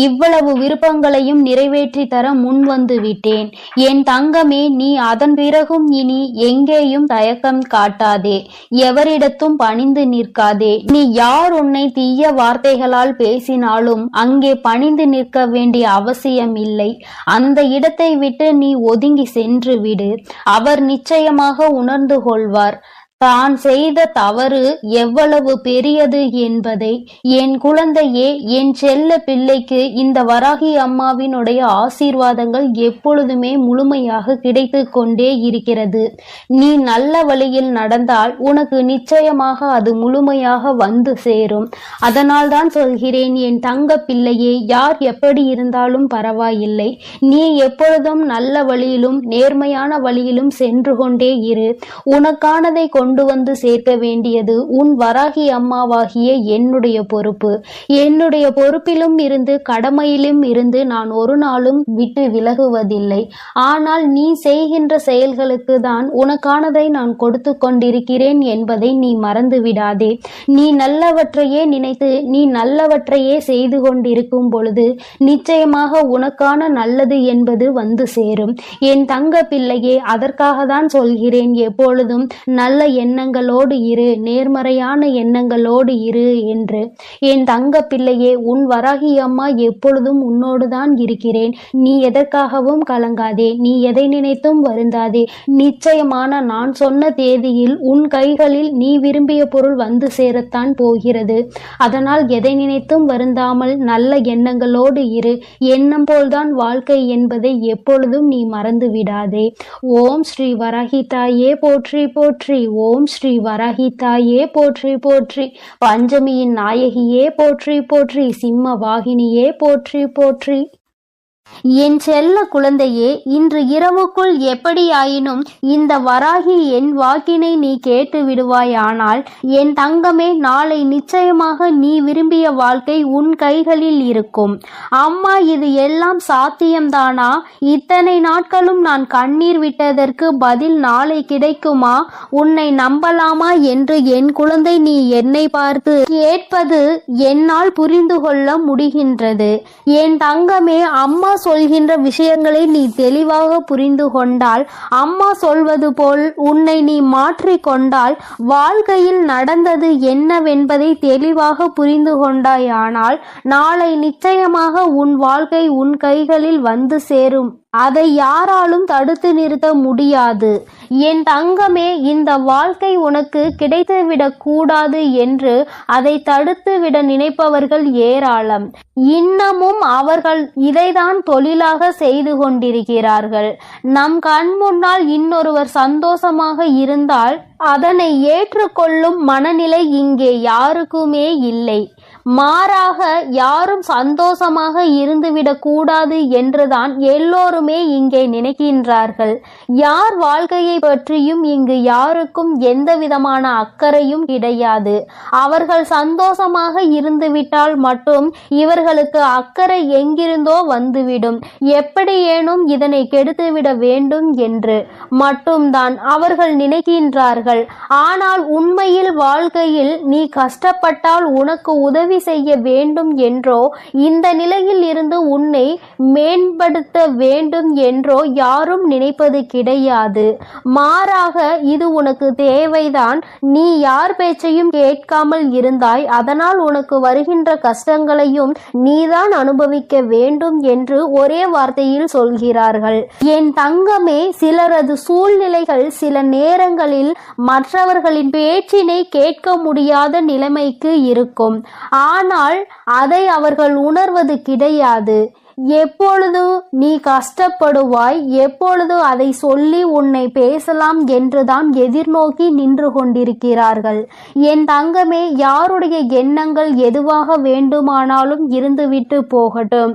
இவ்வளவு விருப்பங்களையும் நிறைவேற்றி தர முன் வந்து விட்டேன். என் தங்கமே, நீ அதன் பிறகும் இனி எங்கேயும் தயக்கம் காட்டாதே. எவரிடத்தும் பணிந்து நிற்காதே. நீ யார் உன்னை தீய வார்த்தைகளால் பேசினாலும் அங்கே பணிந்து நிற்க வேண்டிய அவசியம் இல்லை. அந்த இடத்தை விட்டு நீ ஒதுங்கி சென்று விடு. அவர் நிச்சயமாக உணர்ந்து கொள்வார் தான் செய்த தவறு எவ்வளவு பெரியது என்பதை. என் குழந்தையே, என் செல்ல பிள்ளைக்கு இந்த வராகி அம்மாவினுடைய ஆசீர்வாதங்கள் எப்பொழுதுமே முழுமையாக கிடைத்து கொண்டே இருக்கிறது. நீ நல்ல வழியில் நடந்தால் உனக்கு நிச்சயமாக அது முழுமையாக வந்து சேரும். அதனால் தான் சொல்கிறேன், என் தங்க பிள்ளையே, யார் எப்படி இருந்தாலும் பரவாயில்லை. நீ எப்பொழுதும் நல்ல வழியிலும் நேர்மையான வழியிலும் சென்று கொண்டே இரு. உனக்கானதை கொண்டு வந்து சேர்க்க வேண்டியது உன் வராகி அம்மாவாகிய என்னுடைய பொறுப்பு. என்னுடைய பொறுப்பிலும் இருந்து கடமையிலும் இருந்து நான் ஒரு நாளும் விட்டு விலகுவதில்லை. ஆனால் நீ செய்கின்ற செயல்களுக்கு தான் உனக்கானதை நான் கொடுத்து கொண்டிருக்கிறேன் என்பதை நீ மறந்து விடாதே. நீ நல்லவற்றையே நினைத்து நீ நல்லவற்றையே செய்து கொண்டிருக்கும் பொழுது நிச்சயமாக உனக்கான நல்லது என்பது வந்து சேரும். என் தங்க பிள்ளையே, அதற்காக தான் சொல்கிறேன், எப்பொழுதும் நல்ல எண்ணங்களோடு இரு, நேர்மறையான எண்ணங்களோடு இரு என்று. என் தங்க பிள்ளையே, உன் வராகி அம்மா எப்பொழுதும் உன்னோடு தான் இருக்கிறேன். நீ எதற்காகவும் கலங்காதே. நீ எதை நினைத்தும் வருந்தாதே. நிச்சயமான நான் சொன்ன தேதியில் உன் கைகளில் நீ விரும்பிய பொருள் வந்து சேரத்தான் போகிறது. அதனால் எதை நினைத்தும் வருந்தாமல் நல்ல எண்ணங்களோடு இரு. எண்ணம் போல்தான் வாழ்க்கை என்பதை எப்பொழுதும் நீ மறந்து விடாதே. ஓம் ஸ்ரீ வராகி தாயே போற்றி போற்றி. ஓம் ஸ்ரீ வராகி தாயே போற்றி போற்றி. பஞ்சமியின் நாயகியே போற்றி போற்றி. சிம்ம வாகினியே போற்றி போற்றி. என் செல்ல குழந்தையே, இன்று இரவுக்குள் எப்படியாயினும் இந்த வராகி என் வாக்கினை நீ கேட்டு விடுவாயானால் என் தங்கமே, நாளை நிச்சயமாக நீ விரும்பிய வாழ்க்கை உன் கைகளில் இருக்கும். அம்மா, இது எல்லாம் சாத்தியம்தானா? இத்தனை நாட்களும் நான் கண்ணீர் விட்டதற்கு பதில் நாளை கிடைக்குமா? உன்னை நம்பலாமா என்று என் குழந்தை நீ என்னை பார்த்து கேட்பது என்னால் புரிந்து கொள்ள முடிகின்றது. என் தங்கமே, அம்மா சொல்கின்ற விஷயங்களை நீ தெளிவாக புரிந்து கொண்டால், அம்மா சொல்வது போல் உன்னை நீ மாற்றிக்கொண்டால், வாழ்க்கையில் நடந்தது என்னவென்பதை தெளிவாக புரிந்து கொண்டாயானால் நாளை நிச்சயமாக உன் வாழ்க்கை உன் கைகளில் வந்து சேரும். அதை யாராலும் தடுத்து நிறுத்த முடியாது. என் தங்கமே, இந்த வாழ்க்கை உனக்கு கிடைத்துவிடக் கூடாது என்று அதை தடுத்து விட நினைப்பவர்கள் ஏராளம். இன்னமும் அவர்கள் இதைதான் தொழிலாக செய்து கொண்டிருக்கிறார்கள். நம் கண் முன்னால் இன்னொருவர் சந்தோஷமாக இருந்தால் அதனை ஏற்றுக்கொள்ளும் மனநிலை இங்கே யாருக்குமே இல்லை. மாறாக யாரும் சந்தோஷமாக இருந்துவிடக் கூடாது என்றுதான் எல்லோருமே இங்கே நினைக்கின்றார்கள். யார் வாழ்க்கையை பற்றியும் இங்கு யாருக்கும் எந்த விதமான அக்கறையும் கிடையாது. அவர்கள் சந்தோஷமாக இருந்துவிட்டால் மட்டும் இவர்களுக்கு அக்கறை எங்கிருந்தோ வந்துவிடும். எப்படியேனும் இதனை கெடுத்துவிட வேண்டும் என்று மட்டும்தான் அவர்கள் நினைக்கின்றார்கள். ஆனால் உண்மையில் வாழ்க்கையில் நீ கஷ்டப்பட்டால் உனக்கு உதவி உதவி செய்ய வேண்டும் என்றோ இந்த நிலையில் இருந்து உன்னை மேம்படுத்த வேண்டும் என்றோ யாரும் நினைப்பது கிடையாது. மாறாக இது உனக்கு தேவைதான். நீ யார் பேச்சையும் கேட்காமல் இருந்தாய், அதனால் உனக்கு வருகின்ற கஷ்டங்களையும் நீதான் அனுபவிக்க வேண்டும் என்று ஒரே வார்த்தையில் சொல்கிறார்கள். என் தங்கமே, சிலரது சூழ்நிலைகள் சில நேரங்களில் மற்றவர்களின் பேச்சினை கேட்க முடியாத நிலைமைக்கு இருக்கும். ஆனால் அதை அவர்கள் உணர்வது கிடையாது. எப்பொழுது நீ கஷ்டப்படுவாய், எப்பொழுது அதை சொல்லி உன்னை பேசலாம் என்றுதான் எதிர்நோக்கி நின்று கொண்டிருக்கிறார்கள். என் தங்கமே, யாருடைய எண்ணங்கள் எதுவாக வேண்டுமானாலும் இருந்துவிட்டு போகட்டும்.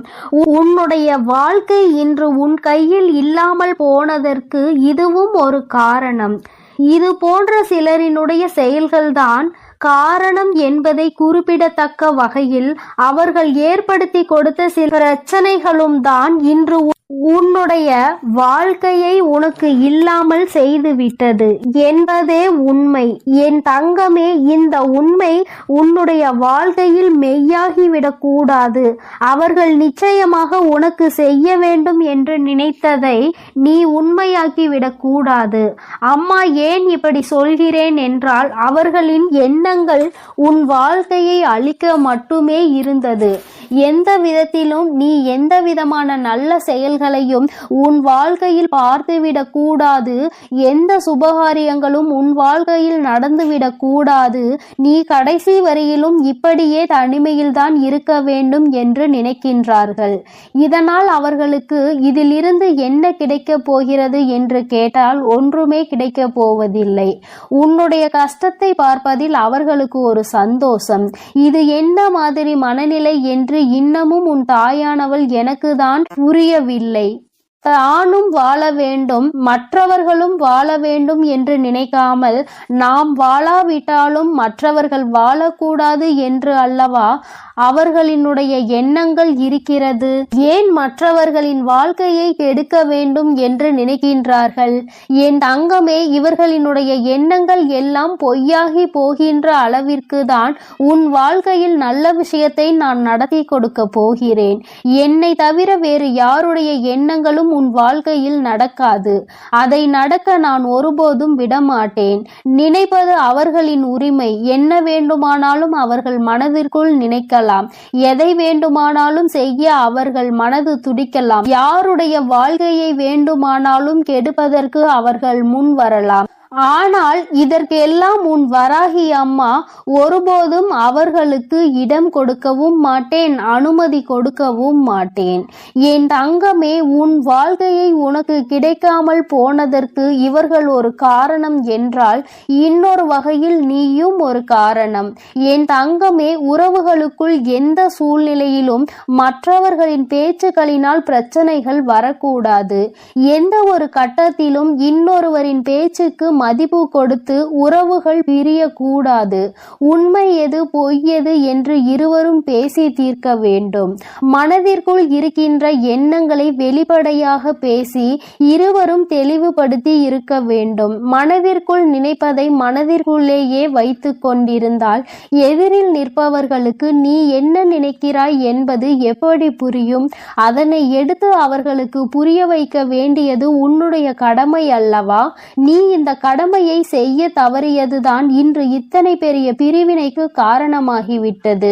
உன்னுடைய வாழ்க்கை இன்று உன் கையில் இல்லாமல் போனதற்கு இதுவும் ஒரு காரணம். இது போன்ற சிலரினுடைய செயல்கள்தான் காரணம் என்பதை குறிப்பிடத்தக்க வகையில் அவர்கள் ஏற்படுத்தி கொடுத்த சில பிரச்சனைகளும் தான் இன்று உன்னுடைய வாழ்க்கையை உனக்கு இல்லாமல் செய்துவிட்டது என்பதே உண்மை. என் தங்கமே, இந்த உண்மை உன்னுடைய வாழ்க்கையில் மெய்யாகிவிடக் கூடாது. அவர்கள் நிச்சயமாக உனக்கு செய்ய வேண்டும் என்று நினைத்ததை நீ உண்மையாக்கிவிடக் கூடாது. அம்மா ஏன் இப்படி சொல்கிறேன் என்றால், அவர்களின் எண்ணங்கள் உன் வாழ்க்கையை அழிக்க மட்டுமே இருந்தது. எந்த விதத்திலும் நீ எந்த விதமான நல்ல செயல்களையும் உன் வாழ்க்கையில் பார்த்துவிடக் கூடாது. எந்த சுபகாரியங்களும் உன் வாழ்க்கையில் நடந்துவிடக் கூடாது. நீ கடைசி வரையிலும் இப்படியே தனிமையில்தான் இருக்க வேண்டும் என்று நினைக்கின்றார்கள். இதனால் அவர்களுக்கு இதிலிருந்து என்ன கிடைக்கப் போகிறது என்று கேட்டால் ஒன்றுமே கிடைக்கப் போவதில்லை. உன்னுடைய கஷ்டத்தை பார்ப்பதில் அவர்களுக்கு ஒரு சந்தோஷம். இது என்ன மாதிரி மனநிலை என்று இன்னமும் உன் தாயானவள் எனக்கு தான் புரியவில்லை. தானும் வாழ வேண்டும், மற்றவர்களும் வாழ வேண்டும் என்று நினைக்காமல், நாம் வாழாவிட்டாலும் மற்றவர்கள் வாழக்கூடாது என்று அல்லவா அவர்களினுடைய எண்ணங்கள் இருக்கிறது. ஏன் மற்றவர்களின் வாழ்க்கையை கெடுக்க வேண்டும் என்று நினைக்கின்றார்கள்? என் தங்கமே, இவர்களினுடைய எண்ணங்கள் எல்லாம் பொய்யாகி போகின்ற அளவிற்கு தான் உன் வாழ்க்கையில் நல்ல விஷயத்தை நான் நடத்தி கொடுக்க போகிறேன். என்னை தவிர வேறு யாருடைய எண்ணங்களும் உன் வாழ்க்கையில் நடக்காது. அதை நடக்க நான் ஒருபோதும் விடமாட்டேன். நினைப்பது அவர்களின் உரிமை. என்ன வேண்டுமானாலும் அவர்கள் மனதிற்குள் நினைக்கலாம். எதை வேண்டுமானாலும் செய்ய அவர்கள் மனது துடிக்கலாம். யாருடைய வாழ்க்கையை வேண்டுமானாலும் கெடுப்பதற்கு அவர்கள் முன் வரலாம். ஆனால் இதற்கெல்லாம் உன் வராகி அம்மா ஒருபோதும் அவர்களுக்கு இடம் கொடுக்கவும் மாட்டேன், அனுமதி கொடுக்கவும் மாட்டேன். என் தங்கமே, உன் வாழ்க்கையை உனக்கு கிடைக்காமல் போனதற்கு இவர்கள் ஒரு காரணம் என்றால், இன்னொரு வகையில் நீயும் ஒரு காரணம். என் தங்கமே, உறவுகளுக்குள் எந்த சூழ்நிலையிலும் மற்றவர்களின் பேச்சுக்களினால் பிரச்சனைகள் வரக்கூடாது. எந்த ஒரு கட்டத்திலும் இன்னொருவரின் பேச்சுக்கு மதிப்பு கொடுத்து உறவுகள் பிரியக்கூடாது. உண்மை எது பொய் எது என்று இருவரும் பேசி தீர்க்க வேண்டும். மனதிற்குள் இருக்கின்ற எண்ணங்களை வெளிப்படையாக பேசி இருவரும் தெளிவுபடுத்தி இருக்க வேண்டும். மனதிற்குள் நினைப்பதை மனதிற்குள்ளேயே வைத்து கொண்டிருந்தால் எதிரில் நிற்பவர்களுக்கு நீ என்ன நினைக்கிறாய் என்பது எப்படி புரியும்? அதனை எடுத்து அவர்களுக்கு புரிய வைக்க வேண்டியது உன்னுடைய கடமை அல்லவா? நீ இந்த கடமையை செய்ய தவறியதுதான் இன்று இத்தனை பெரிய பிரிவினைக்கு காரணமாகிவிட்டது.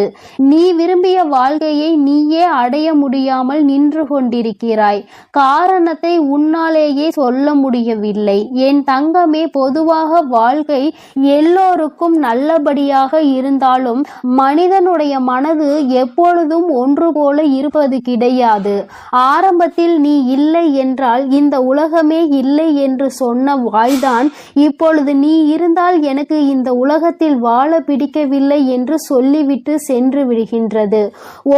நீ விரும்பிய வாழ்க்கையை நீயே அடைய முடியாமல் நின்று கொண்டிருக்கிறாய். காரணத்தை உன்னாலேயே சொல்ல முடியவில்லை. என் தங்கமே, பொதுவாக வாழ்க்கை எல்லோருக்கும் நல்லபடியாக இருந்தாலும் மனிதனுடைய மனது எப்பொழுதும் ஒன்று போல இருப்பது கிடையாது. ஆரம்பத்தில் நீ இல்லை என்றால் இந்த உலகமே இல்லை என்று சொன்ன வாய்தான் இப்பொழுது நீ இருந்தால் எனக்கு இந்த உலகத்தில் வாழ பிடிக்கவில்லை என்று சொல்லிவிட்டு சென்று விடுகின்றது.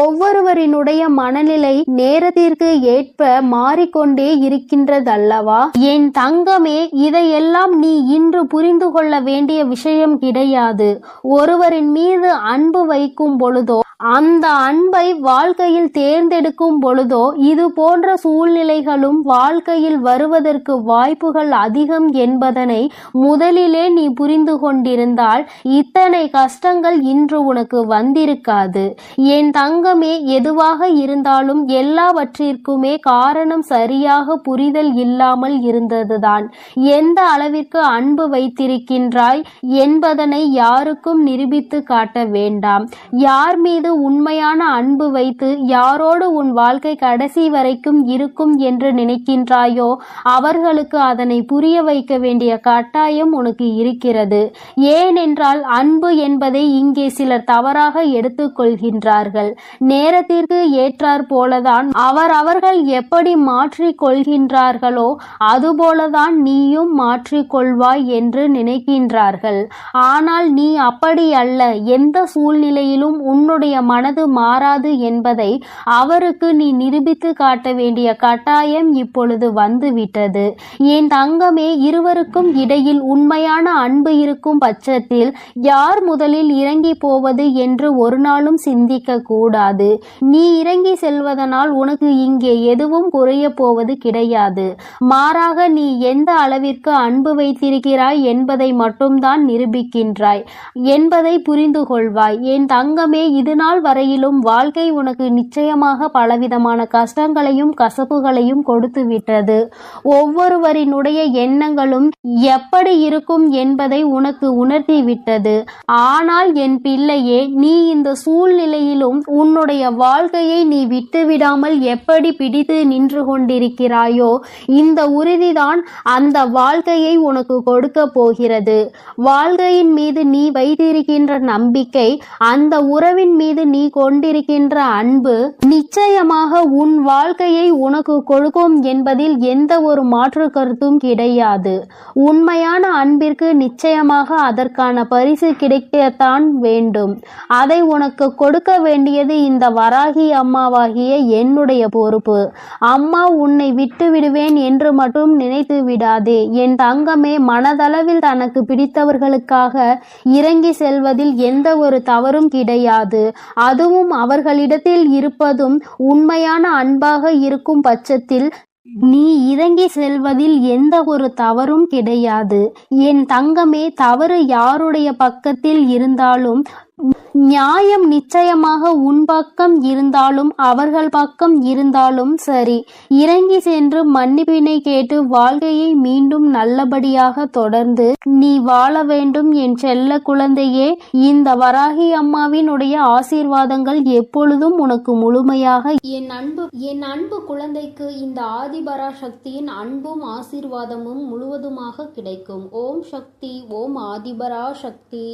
ஒவ்வொருவரினுடைய மனநிலை நேரத்திற்கு ஏற்ப மாறிக்கொண்டே இருக்கின்றதல்லவா? என் தங்கமே, இதையெல்லாம் நீ இன்று புரிந்து கொள்ள வேண்டிய விஷயம் கிடையாது. ஒருவரின் மீது அன்பு வைக்கும் பொழுதோ அந்த அன்பை வாழ்க்கையில் தேர்ந்தெடுக்கும் பொழுதோ இது போன்ற சூழ்நிலைகளும் வாழ்க்கையில் வருவதற்கு வாய்ப்புகள் அதிகம் என்பதனை முதலிலே நீ புரிந்து கொண்டிருந்தால் இத்தனை கஷ்டங்கள் இன்று உனக்கு வந்திருக்காது. என் தங்கமே, எதுவாக இருந்தாலும் எல்லாவற்றிற்குமே காரணம் சரியாக புரிதல் இல்லாமல் இருந்ததுதான். எந்த அளவிற்கு அன்பு வைத்திருக்கின்றாய் என்பதனை யாருக்கும் நிரூபித்து காட்ட வேண்டாம். யார் மீது உண்மையான அன்பு வைத்து யாரோடு உன் வாழ்க்கை கடைசி வரைக்கும் இருக்கும் என்று நினைக்கின்றாயோ அவர்களுக்கு அதனை புரிய வைக்க வேண்டிய கட்டாயம் உனக்கு இருக்கிறது. ஏனென்றால் அன்பு என்பதை இங்கே சிலர் தவறாக எடுத்துக்கொள்கின்றார்கள். நேரத்திற்கு ஏற்றாற் போலதான் அவர்கள் எப்படி மாற்றிக் கொள்கின்றார்களோ அதுபோலதான் நீயும் மாற்றிக்கொள்வாய் என்று நினைக்கின்றார்கள். ஆனால் நீ அப்படி அல்ல. எந்த சூழ்நிலையிலும் உன்னுடைய மனது மாறாது என்பதை அவருக்கு நீ நிரூபித்து காட்ட வேண்டிய கட்டாயம் இப்பொழுது வந்துவிட்டது. என் தங்கமே, இருவருக்கும் இடையில் உண்மையான அன்பு இருக்கும் பட்சத்தில் யார் முதலில் இறங்கி போவது என்று ஒரு நாளும் சிந்திக்க கூடாது. நீ இறங்கி செல்வதனால் உனக்கு இங்கே எதுவும் குறைய போவது கிடையாது. மாறாக நீ எந்த அளவிற்கு அன்பு வைத்திருக்கிறாய் என்பதை மட்டும்தான் நிரூபிக்கின்றாய் என்பதை புரிந்து கொள்வாய். என் தங்கமே, இதுநாள் வரையிலும் வாழ்க்கை உனக்கு நிச்சயமாக பலவிதமான கஷ்டங்களையும் கசப்புகளையும் கொடுத்து விட்டது. ஒவ்வொருவரினுடைய எண்ணங்களும் எப்படி இருக்கும் என்பதை உனக்கு உணர்த்தி விட்டது. ஆனால் என் பிள்ளையே, நீ இந்த சூழ்நிலையிலும் உன்னுடைய வாழ்க்கையை நீ விட்டுவிடாமல் எப்படி பிடித்து நின்று கொண்டிருக்கிறாயோ இந்த உறுதிதான் அந்த வாழ்க்கையை உனக்கு கொடுக்க போகிறது. வாழ்க்கையின் மீது நீ வைத்திருக்கின்ற நம்பிக்கை, அந்த உறவின் மீது நீ கொண்டிருக்கின்ற அன்பு நிச்சயமாக உன் வாழ்க்கையை உனக்கு கொடுக்கும் என்பதில் எந்த ஒரு மாற்று கருத்தும் கிடையாது. உண்மையான அன்பிற்கு நிச்சயமாக அதற்கான பரிசு கிடைக்கத்தான் வேண்டும். அதை உனக்கு கொடுக்க வேண்டியது இந்த வராகி அம்மாவாகிய என்னுடைய பொறுப்பு. அம்மா உன்னை விட்டு விடுவேன் என்று மட்டும் நினைத்து விடாதே. என் தங்கமே, மனதளவில் தனக்கு பிடித்தவர்களுக்காக இறங்கி செல்வதில் எந்த ஒரு தவறும் கிடையாது. அதுவும் அவர்களிடத்தில் இருப்பதும் உண்மையான அன்பாக இருக்கும் பட்சத்தில் நீ இறங்கி செல்வதில் எந்த ஒரு தவறும் கிடையாது. என் தங்கமே, தவறு யாருடைய பக்கத்தில் இருந்தாலும் நியாயம் நிச்சயமாக உன் பக்கம் இருந்தாலும் அவர்கள் பக்கம் இருந்தாலும் சரி, இறங்கி சென்று மன்னிப்பினை கேட்டு வாழ்க்கையை மீண்டும் நல்லபடியாக தொடர்ந்து நீ வாழ வேண்டும் என் செல்ல குழந்தையே. இந்த வராகி அம்மாவினுடைய ஆசீர்வாதங்கள் எப்பொழுதும் உனக்கு முழுமையாக. என் அன்பு குழந்தைக்கு இந்த ஆதிபரா சக்தியின் அன்பும் ஆசீர்வாதமும் முழுவதுமாக கிடைக்கும். ஓம் சக்தி, ஓம் ஆதிபரா சக்தி.